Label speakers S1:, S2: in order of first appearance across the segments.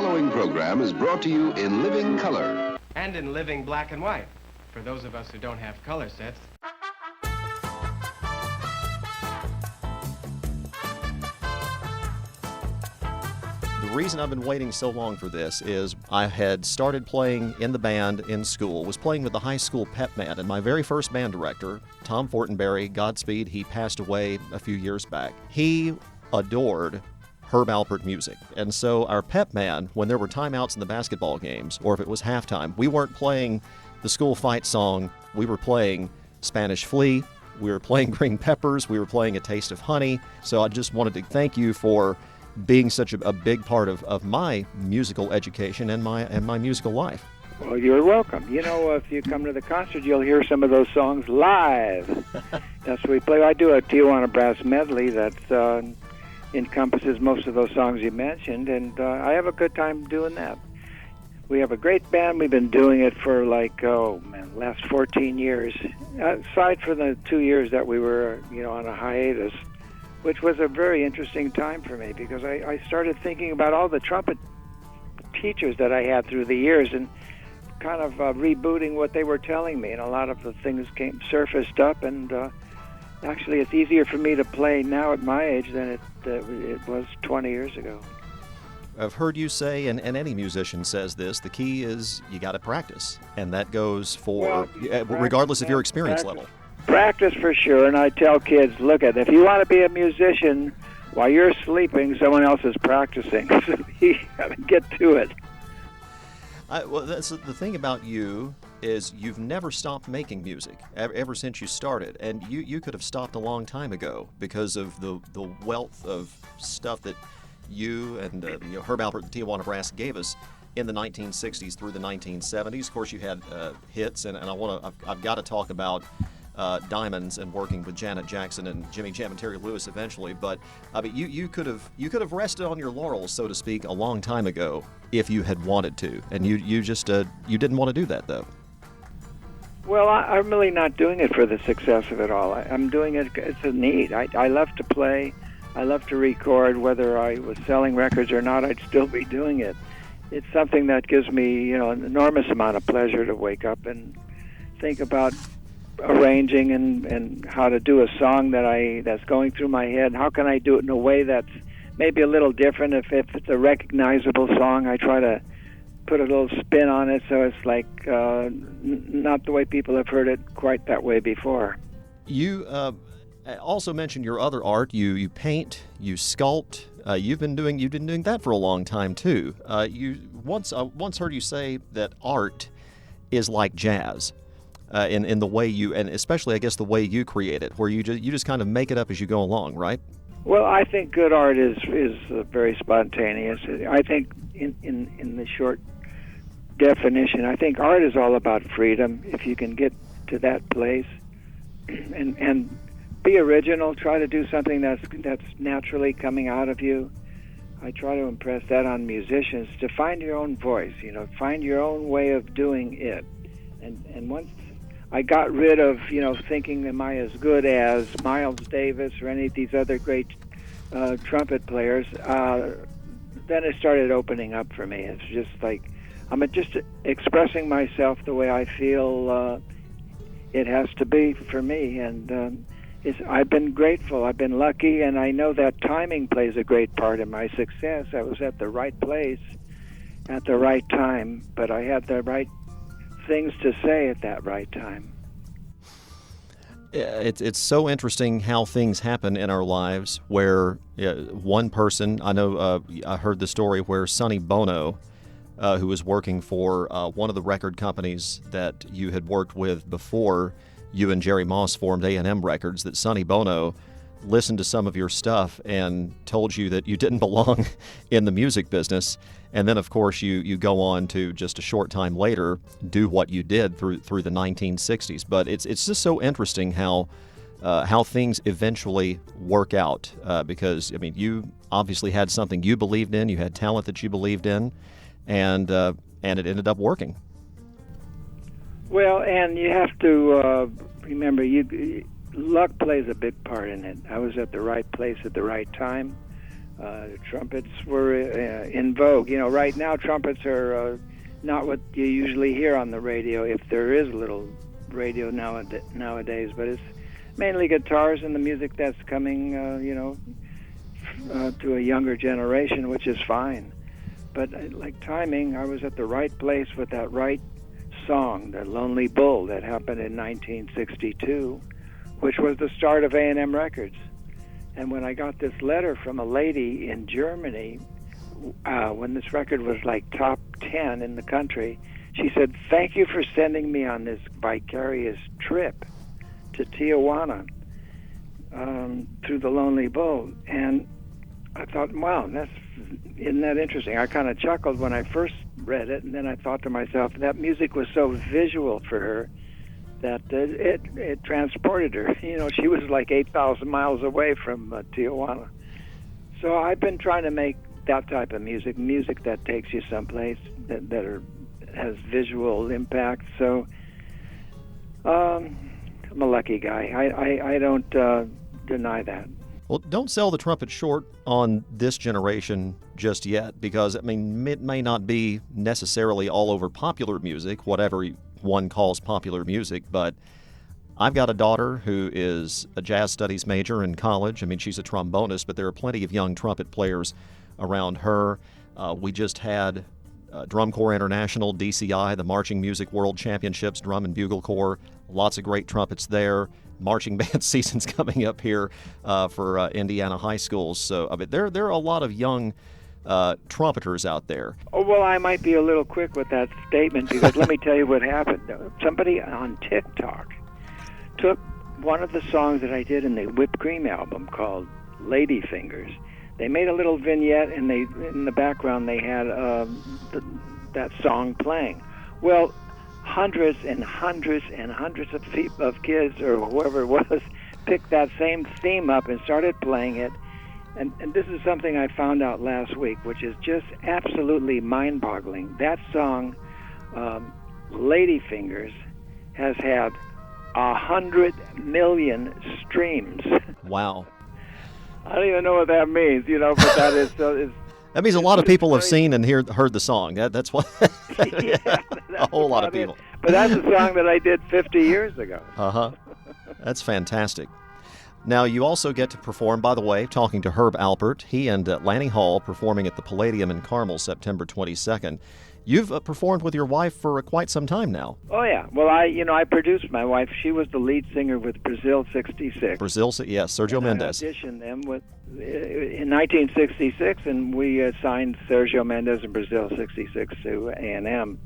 S1: following program is brought to you in living color.
S2: And in living black and white, for those of us who don't have color sets.
S3: The reason I've been waiting so long for this is I had started playing in the band in school, was playing with the high school pep band, and my very first band director, Tom Fortenberry, Godspeed, he passed away a few years back. He adored Herb Alpert music, and so our pep band, when there were timeouts in the basketball games, or if it was halftime, we weren't playing the school fight song, we were playing Spanish Flea, we were playing Green Peppers, we were playing A Taste of Honey, so I just wanted to thank you for being such a big part of my musical education and my musical life.
S4: Well, you're welcome. You know, if you come to the concert, you'll hear some of those songs live. That's what we play. I do a Tijuana Brass medley that encompasses most of those songs you mentioned, and I have a good time doing that. We have a great band. We've been doing it for last 14 years. Aside from the 2 years that we were, on a hiatus, which was a very interesting time for me because I started thinking about all the trumpet teachers that I had through the years and kind of rebooting what they were telling me. And a lot of the things surfaced up, and actually it's easier for me to play now at my age than it was 20 years ago.
S3: I've heard you say, and any musician says this, the key is you got to practice. And that goes for, regardless of your experience level.
S4: Practice for sure, and I tell kids, look if you want to be a musician, while you're sleeping, someone else is practicing. So you got to get to it.
S3: Well, that's the thing about you is you've never stopped making music ever since you started, and you could have stopped a long time ago because of the wealth of stuff that you and Herb Alpert and Tijuana Brass gave us in the 1960s through the 1970s. Of course, you had hits, and I've got to talk about Diamonds and working with Janet Jackson and Jimmy Jam and Terry Lewis eventually, but I mean, you could have rested on your laurels, so to speak, a long time ago if you had wanted to, and you just you didn't want to do that though.
S4: Well, I'm really not doing it for the success of it all. I'm doing it; it's a need. I love to play, I love to record. Whether I was selling records or not, I'd still be doing it. It's something that gives me, an enormous amount of pleasure to wake up and think about arranging and how to do a song that's going through my head. How can I do it in a way that's maybe a little different? If it's a recognizable song, I try to put a little spin on it so it's like not the way people have heard it quite that way before.
S3: You also mentioned your other art. You paint, you sculpt. You've been doing that for a long time too. I once heard you say that art is like jazz. In the way you, and especially I guess the way you create it, where you just kind of make it up as you go along, right?
S4: Well, I think good art is very spontaneous. I think in the short definition, I think art is all about freedom. If you can get to that place and be original, try to do something that's naturally coming out of you. I try to impress that on musicians, to find your own voice, find your own way of doing it. And once I got rid of, thinking, am I as good as Miles Davis or any of these other great trumpet players, then it started opening up for me. It's just like, I'm just expressing myself the way I feel it has to be for me. And I've been grateful, I've been lucky, and I know that timing plays a great part in my success. I was at the right place at the right time, but I had the right things to say at that right time.
S3: It's so interesting how things happen in our lives where one person, I know I heard the story where Sonny Bono, who was working for one of the record companies that you had worked with before you and Jerry Moss formed A&M Records, that Sonny Bono listened to some of your stuff and told you that you didn't belong in the music business. And then, of course, you go on to just a short time later do what you did through the 1960s. But it's just so interesting how things eventually work out because, I mean, you obviously had something you believed in, you had talent that you believed in, and it ended up working.
S4: Well, and you have to remember, luck plays a big part in it. I was at the right place at the right time. Trumpets were in vogue. Right now trumpets are not what you usually hear on the radio, if there is little radio nowadays, but it's mainly guitars and the music that's coming, to a younger generation, which is fine. But like timing, I was at the right place with that right song, The Lonely Bull, that happened in 1962, which was the start of A&M Records. And when I got this letter from a lady in Germany, when this record was like top 10 in the country, she said, "Thank you for sending me on this vicarious trip to Tijuana through The Lonely Bull." And I thought, wow, isn't that interesting? I kind of chuckled when I first read it, and then I thought to myself, that music was so visual for her that it transported her. She was like 8,000 miles away from Tijuana. So I've been trying to make that type of music that takes you someplace, that has visual impact. So I'm a lucky guy. I don't deny that.
S3: Well, don't sell the trumpet short on this generation just yet, because, it may not be necessarily all over popular music, whatever one calls popular music, but I've got a daughter who is a jazz studies major in college. She's a trombonist, but there are plenty of young trumpet players around her. We just had Drum Corps International, DCI, the Marching Music World Championships, Drum and Bugle Corps, lots of great trumpets there. Marching band season's coming up here for Indiana high schools. So there are a lot of young trumpeters out there.
S4: Oh, well, I might be a little quick with that statement, because let me tell you what happened. Somebody on TikTok took one of the songs that I did in the Whipped Cream album called Lady Fingers. They made a little vignette, and in the background they had that song playing. Well, hundreds and hundreds and hundreds of kids, or whoever it was, picked that same theme up and started playing it. And this is something I found out last week, which is just absolutely mind-boggling. That song, Lady Fingers, has had 100 million streams.
S3: Wow.
S4: I don't even know what that means, but that is so.
S3: That means a lot of people have seen and heard the song. That's what.
S4: Yeah,
S3: a whole lot of people.
S4: But that's a song that I did 50 years ago.
S3: That's fantastic. Now, you also get to perform, by the way, talking to Herb Alpert. He and Lanny Hall performing at the Palladium in Carmel, September 22nd. You've performed with your wife for quite some time now.
S4: Oh, yeah. Well, I produced my wife. She was the lead singer with Brazil 66.
S3: Yes, Sergio Mendes.
S4: I auditioned them in 1966, and we signed Sergio Mendes and Brazil 66 to A&M.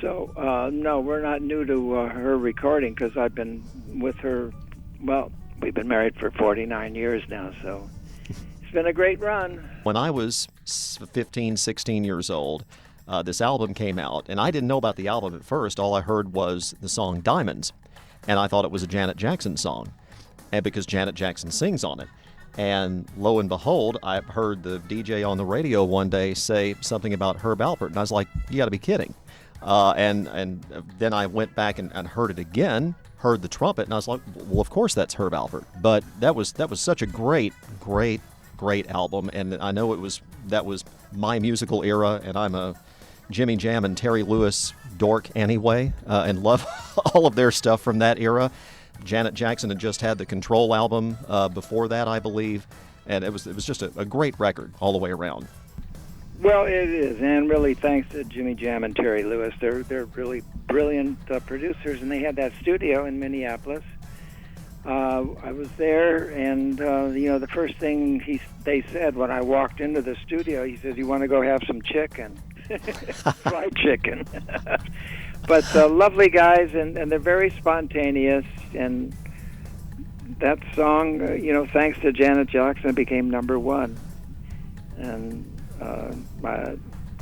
S4: So, no, we're not new to her recording, because I've been with her, well, we've been married for 49 years now, so it's been a great run.
S3: When I was 15, 16 years old, this album came out, and I didn't know about the album at first. All I heard was the song Diamonds, and I thought it was a Janet Jackson song, and because Janet Jackson sings on it. And lo and behold, I heard the DJ on the radio one day say something about Herb Alpert, and I was like, you got to be kidding. And then I went back and heard it again, heard the trumpet, and I was like, well, of course that's Herb Alpert. But that was such a great album, and I know that was my musical era, and I'm a Jimmy Jam and Terry Lewis dork anyway, and love all of their stuff from that era. Janet Jackson had just had the Control album before that, I believe, and it was just a great record all the way around.
S4: Well, it is, and really thanks to Jimmy Jam and Terry Lewis. They're really brilliant producers, and they had that studio in Minneapolis. I was there, and the first thing they said when I walked into the studio, he said, "You want to go have some chicken?" Fried chicken. But lovely guys, and they're very spontaneous, and that song, thanks to Janet Jackson, became #1. And I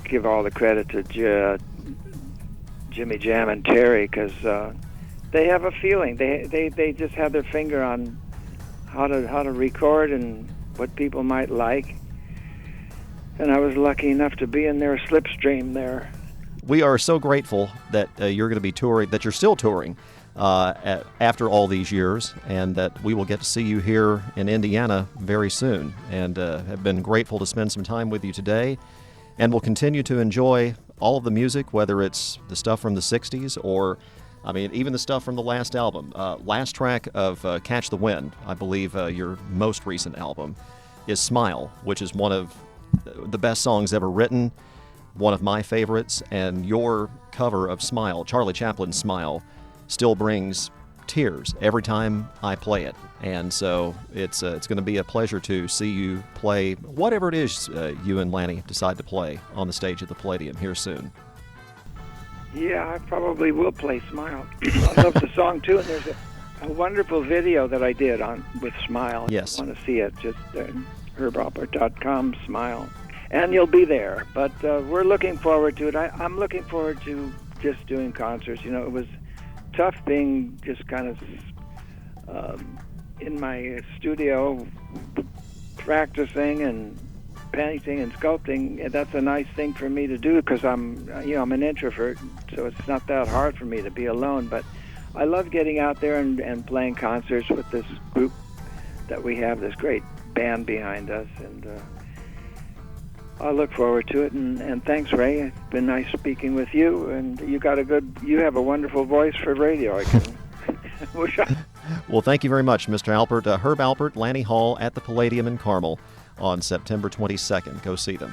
S4: give all the credit to Jimmy Jam and Terry, because they have a feeling. They just have their finger on how to record and what people might like. And I was lucky enough to be in their slipstream there.
S3: We are so grateful that you're going to be touring, that you're still touring after all these years, and that we will get to see you here in Indiana very soon. And have been grateful to spend some time with you today, and will continue to enjoy all of the music, whether it's the stuff from the 60s or, I mean, even the stuff from the last album. Last track of Catch the Wind, I believe your most recent album, is Smile, which is one of the best songs ever written, one of my favorites, and your cover of Smile, Charlie Chaplin's Smile, still brings tears every time I play it. And so it's going to be a pleasure to see you play whatever it is you and Lanny decide to play on the stage at the Palladium here soon.
S4: Yeah, I probably will play Smile. I love the song, too, and there's a wonderful video that I did with Smile.
S3: Yes.
S4: If you want to see it, just herbalpert.com, Smile. And you'll be there. But we're looking forward to it. I'm looking forward to just doing concerts. You know, it was tough being just kind of in my studio practicing and painting and sculpting. And that's a nice thing for me to do because I'm an introvert, so it's not that hard for me to be alone. But I love getting out there and playing concerts with this group that we have, this great band behind us, and I look forward to it. And thanks, Ray. It's been nice speaking with you, and you have a wonderful voice for radio. I can wish I...
S3: Well, thank you very much, Mr. Alpert. Herb Alpert, Lanny Hall at the Palladium in Carmel on September 22nd. Go see them.